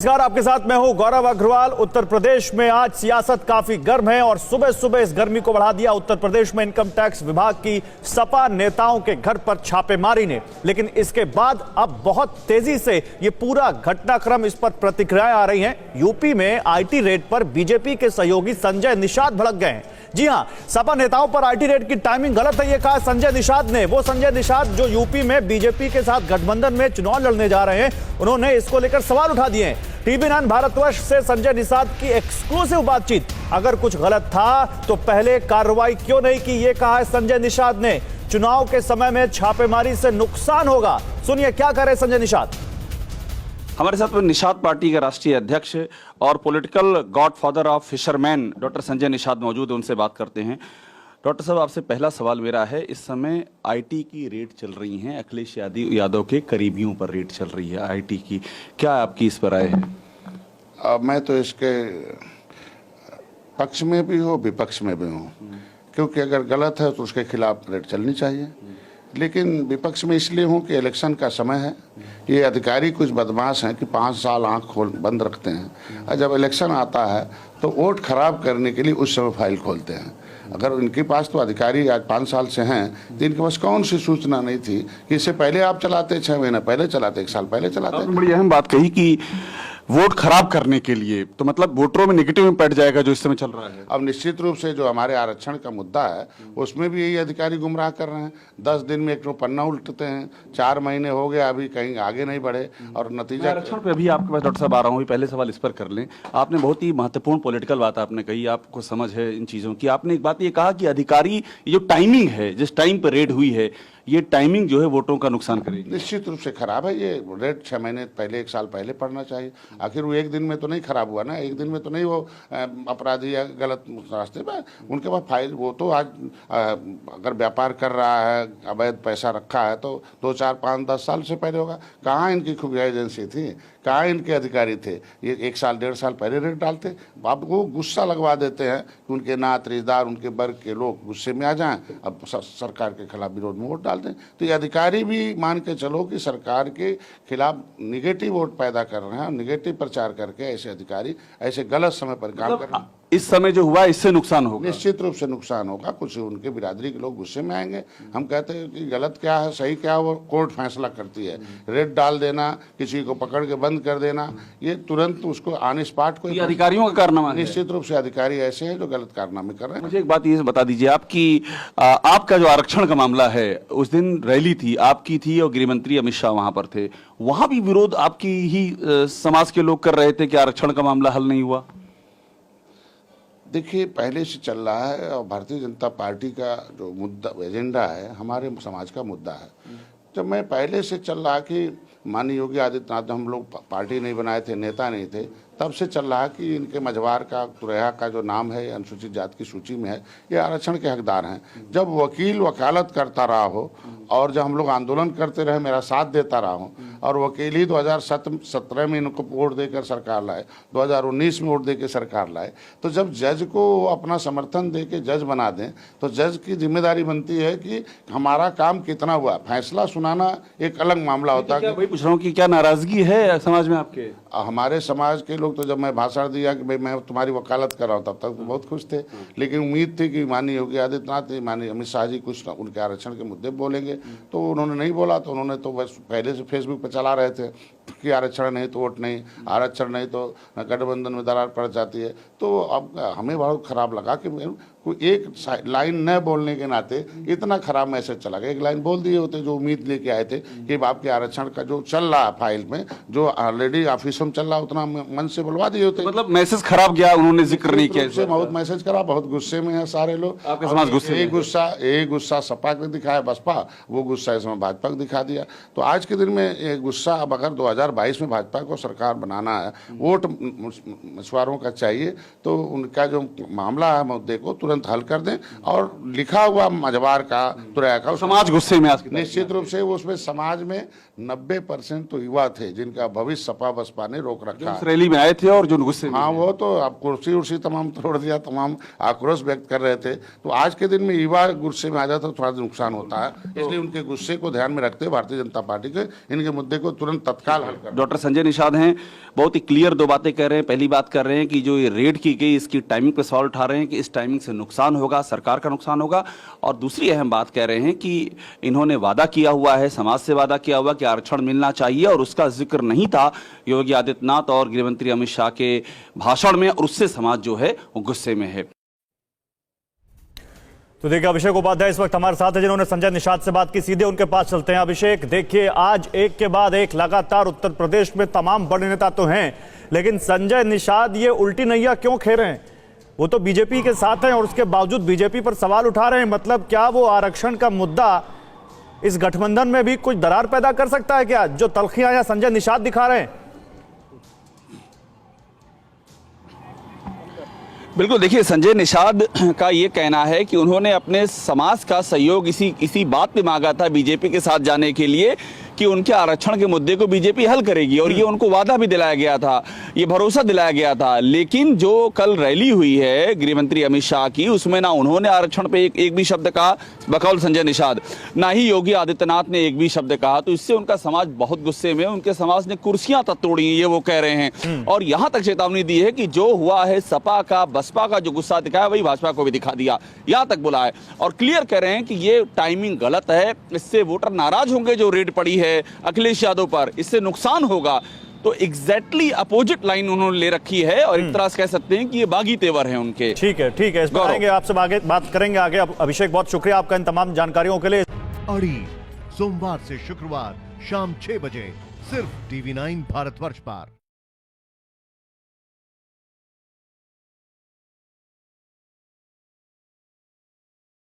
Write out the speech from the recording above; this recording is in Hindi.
नमस्कार, आपके साथ मैं हूं गौरव अग्रवाल। उत्तर प्रदेश में आज सियासत काफी गर्म है और सुबह सुबह इस गर्मी को बढ़ा दिया उत्तर प्रदेश में इनकम टैक्स विभाग की सपा नेताओं के घर पर छापेमारी ने। लेकिन इसके बाद अब बहुत तेजी से ये पूरा घटनाक्रम, इस पर प्रतिक्रियाएं आ रही हैं। यूपी में आईटी रेड पर बीजेपी के सहयोगी संजय निषाद भड़क गए हैं। जी हां, सपा नेताओं पर आईटी रेड की टाइमिंग गलत है, ये कहा संजय निषाद ने। वो संजय निषाद जो यूपी में बीजेपी के साथ गठबंधन में चुनाव लड़ने जा रहे हैं, उन्होंने इसको लेकर सवाल उठा दिए हैं। टीवी9 भारतवर्ष से संजय निषाद की एक्सक्लूसिव बातचीत। अगर कुछ गलत था तो पहले कार्रवाई क्यों नहीं की, ये कहा है संजय निषाद ने। चुनाव के समय में छापेमारी से नुकसान होगा, सुनिए क्या कह रहे संजय निषाद। हमारे साथ में निषाद पार्टी के राष्ट्रीय अध्यक्ष और political godfather of fisherman doctor Sanjay Nishad मौजूद है, उनसे बात करते हैं। डॉक्टर साहब, आपसे पहला सवाल मेरा है, इस समय आईटी की रेड चल रही है, अखिलेश यादव के करीबियों पर रेड चल रही है आईटी की, क्या आपकी इस पर राय है? मैं तो इसके पक्ष में भी हूँ, विपक्ष में भी हूँ, क्योंकि अगर गलत है तो उसके खिलाफ रेड चलनी चाहिए। लेकिन विपक्ष में इसलिए हूँ कि इलेक्शन का समय है। ये अधिकारी कुछ बदमाश हैं कि 5 साल आँख खोल बंद रखते हैं, और जब इलेक्शन आता है तो वोट खराब करने के लिए उस समय फाइल खोलते हैं। अगर इनके पास तो अधिकारी आज 5 साल से हैं तो इनके पास कौन सी सूचना नहीं थी कि इससे पहले आप चलाते, 6 महीने पहले चलाते, 1 साल पहले चलाते। आपने बड़ी अहम बात कही कि वोट खराब करने के लिए, तो मतलब वोटरों में नेगेटिव इम्पैक्ट जाएगा जो इस समय चल रहा है। अब निश्चित रूप से जो हमारे आरक्षण का मुद्दा है उसमें भी यही अधिकारी गुमराह कर रहे हैं। 10 दिन में एक पन्ना उल्टते हैं, 4 महीने हो गए अभी कहीं आगे नहीं बढ़े, और नतीजा आरक्षण पे अभी आपके पास डॉक्टर साहब आ रहा हूँ, पहले सवाल इस पर कर लें। आपने बहुत ही महत्वपूर्ण पॉलिटिकल बात आपने कही, आपको समझ है इन चीज़ों की। आपने एक बात ये कहा कि अधिकारी, ये जो टाइमिंग है, जिस टाइम पर रेड हुई है, ये टाइमिंग जो है वोटों का नुकसान करेगी। निश्चित रूप से खराब है। ये रेड 6 महीने पहले, 1 साल पहले पड़ना चाहिए। आखिर वो एक दिन में तो नहीं खराब हुआ ना, एक दिन में तो नहीं वो अपराधी या गलत रास्ते पर, उनके पास फाइल, वो तो आज अगर व्यापार कर रहा है, अवैध पैसा रखा है तो 2, 4, 5, 10 साल से पहले होगा। कहाँ इनकी खुफिया एजेंसी थी, कहाँ इनके अधिकारी थे? ये 1 साल 1.5 साल पहले रेड डालते। अब वो गुस्सा लगवा देते हैं कि उनके नात रिश्तेदार, उनके वर्ग के लोग गुस्से में आ जाएं, अब सरकार के खिलाफ विरोध में वोट डाल दें। तो ये अधिकारी भी मान के चलो कि सरकार के खिलाफ निगेटिव वोट पैदा कर रहे हैं, निगेटिव प्रचार करके ऐसे अधिकारी ऐसे गलत समय पर काम कर रहे हैं। इस समय जो हुआ इससे नुकसान होगा, निश्चित रूप से नुकसान होगा। कुछ उनके बिरादरी के लोग गुस्से में आएंगे। हम कहते हैं कि गलत क्या है, सही क्या है, वो कोर्ट फैसला करती है। रेड डाल देना, किसी को पकड़ के बंद कर देना, ये तुरंत उसको ऑन स्पॉट को अधिकारियों का कारनामा। निश्चित रूप से अधिकारी ऐसे हैं जो गलत कारनामे कर रहे हैं। मुझे एक बात ये बता दीजिए, आपकी आपका जो आरक्षण का मामला है, उस दिन रैली थी, आपकी थी और गृहमंत्री अमित शाह वहां पर थे, वहां भी विरोध आपकी ही समाज के लोग कर रहे थे कि आरक्षण का मामला हल नहीं हुआ। देखिए, पहले से चल रहा है और भारतीय जनता पार्टी का जो मुद्दा एजेंडा है हमारे समाज का मुद्दा है। जब मैं पहले से चल रहा कि माननीय योगी आदित्यनाथ, हम लोग पार्टी नहीं बनाए थे, नेता नहीं थे, तब से चल रहा कि इनके मझवार का, तुरैया का जो नाम है अनुसूचित जाति की सूची में है, ये आरक्षण के हकदार हैं। जब वकील वकालत करता रहा हो और जब हम लोग आंदोलन करते रहे, मेरा साथ देता रहा हूँ, और वकील ही 2017 में इनको वोट देकर सरकार लाए, 2019 में वोट देकर सरकार लाए, तो जब जज को अपना समर्थन दे के जज बना दें तो जज की जिम्मेदारी बनती है कि हमारा काम कितना हुआ। फैसला सुनाना एक अलग मामला होता है। वही पूछ रहा हूँ कि क्या नाराजगी है समाज में आपके? हमारे समाज के लोग तो जब मैं भाषण दिया कि भाई मैं तुम्हारी वकालत कर रहा हूँ, तब तक तो बहुत खुश थे। लेकिन उम्मीद थी कि माननीय योगी आदित्यनाथ, माननीय अमित शाह जी कुछ उनके आरक्षण के मुद्दे बोलेंगे, तो उन्होंने नहीं बोला। तो उन्होंने तो बस पहले से फेसबुक पर चला रहे थे कि आरक्षण नहीं तो वोट नहीं, आरक्षण नहीं तो गठबंधन में दरार पड़ जाती है। तो अब हमें बहुत खराब लगा कि कोई एक लाइन न बोलने के नाते इतना खराब मैसेज चला गया। एक लाइन बोल दिए होते जो उम्मीद लेके आए थे कि आपके आरक्षण का जो चल रहा फाइल में, जो ऑलरेडी ऑफिस में चल रहा, उतना मन से बुलवा दिए होते। मतलब मैसेज खराब गया, उन्होंने जिक्र नहीं किया। बहुत मैसेज करा, बहुत गुस्से में है सारे लोग। आपके समाज गुस्से में? एक गुस्सा सपा को दिखाया बसपा, वो गुस्सा इसमें भाजपा को दिखा दिया। तो आज के दिन में एक गुस्सा, अब अगर 2022 में भाजपा को सरकार बनाना है, वोट मछुआरों का चाहिए, तो उनका जो मामला है मुद्दे को तुरंत हल कर दें और लिखा हुआ मझवार का तुरैया का समाज गुस्से में आज निश्चित रूप से उसमें समाज में 90% तो युवा थे जिनका भविष्य सपा बसपा ने रोक रखा उस रैली में आए थे और जो गुस्से में हाँ वो तो अब कुर्सी उर्सी तमाम तोड़ दिया, तमाम आक्रोश व्यक्त कर रहे थे। तो आज के दिन में युवा गुस्से में आ जाता तो थोड़ा नुकसान होता है, इसलिए उनके गुस्से को ध्यान में रखते हुए भारतीय जनता पार्टी के इनके मुद्दे को तुरंत तत्काल हल कर। डॉक्टर संजय निषाद हैं, बहुत ही क्लियर दो बातें कह रहे हैं। पहली बात कर रहे हैं कि जो ये रेड की गई इसकी टाइमिंग पे सवाल उठा रहे हैं कि इस टाइमिंग से नुकसान होगा, सरकार का नुकसान होगा। और दूसरी अहम बात कह रहे हैं कि इन्होंने वादा किया हुआ है, समाज से वादा किया हुआ कि आरक्षण मिलना चाहिए और उसका जिक्र नहीं था योगी आदित्यनाथ और गृहमंत्री अमित शाह के भाषण में, और उससे समाज जो है वो गुस्से में है। तो देखिए अभिषेक उपाध्याय इस वक्त हमारे साथ है जिन्होंने संजय निषाद से बात की, सीधे उनके पास चलते हैं। अभिषेक, देखिए आज एक के बाद एक लगातार उत्तर प्रदेश में तमाम बड़े नेता तो हैं, लेकिन संजय निषाद ये उल्टी नैया क्यों खेल रहे हैं? वो तो बीजेपी के साथ हैं और उसके बावजूद बीजेपी पर सवाल उठा रहे हैं। मतलब क्या वो आरक्षण का मुद्दा इस गठबंधन में भी कुछ दरार पैदा कर सकता है क्या, जो तल्खियां या संजय निषाद दिखा रहे हैं? बिल्कुल, देखिए संजय निषाद का ये कहना है कि उन्होंने अपने समाज का सहयोग इसी बात पे मांगा था बीजेपी के साथ जाने के लिए कि उनके आरक्षण के मुद्दे को बीजेपी हल करेगी, और ये उनको वादा भी दिलाया गया था, ये भरोसा दिलाया गया था। लेकिन जो कल रैली हुई है गृहमंत्री अमित शाह की, उसमें ना उन्होंने आरक्षण पे एक भी शब्द कहा बकौल संजय निषाद, ना ही योगी आदित्यनाथ ने एक भी शब्द कहा। तो इससे उनका समाज बहुत गुस्से में, उनके समाज ने कुर्सियां तक तोड़ी, ये वो कह रहे हैं। और यहां तक चेतावनी दी है कि जो हुआ है सपा का बसपा का जो गुस्सा दिखाया वही भाजपा को भी दिखा दिया, यहां तक बोला है। और क्लियर कह रहे हैं कि ये टाइमिंग गलत है, इससे वोटर नाराज होंगे जो रेड पड़ी है अखिलेश यादव पर, इससे नुकसान होगा। तो एग्जैक्टली अपोजिट लाइन उन्होंने ले रखी है और एक तरह से कह सकते हैं कि ये बागी तेवर हैं उनके। ठीक है, ठीक है, इस पर आएंगे, आपसे आगे बात करेंगे आगे। अभिषेक, बहुत शुक्रिया आपका इन तमाम जानकारियों के लिए। अड़ी सोमवार से शुक्रवार शाम 6 बजे सिर्फ TV9 भारतवर्ष पर।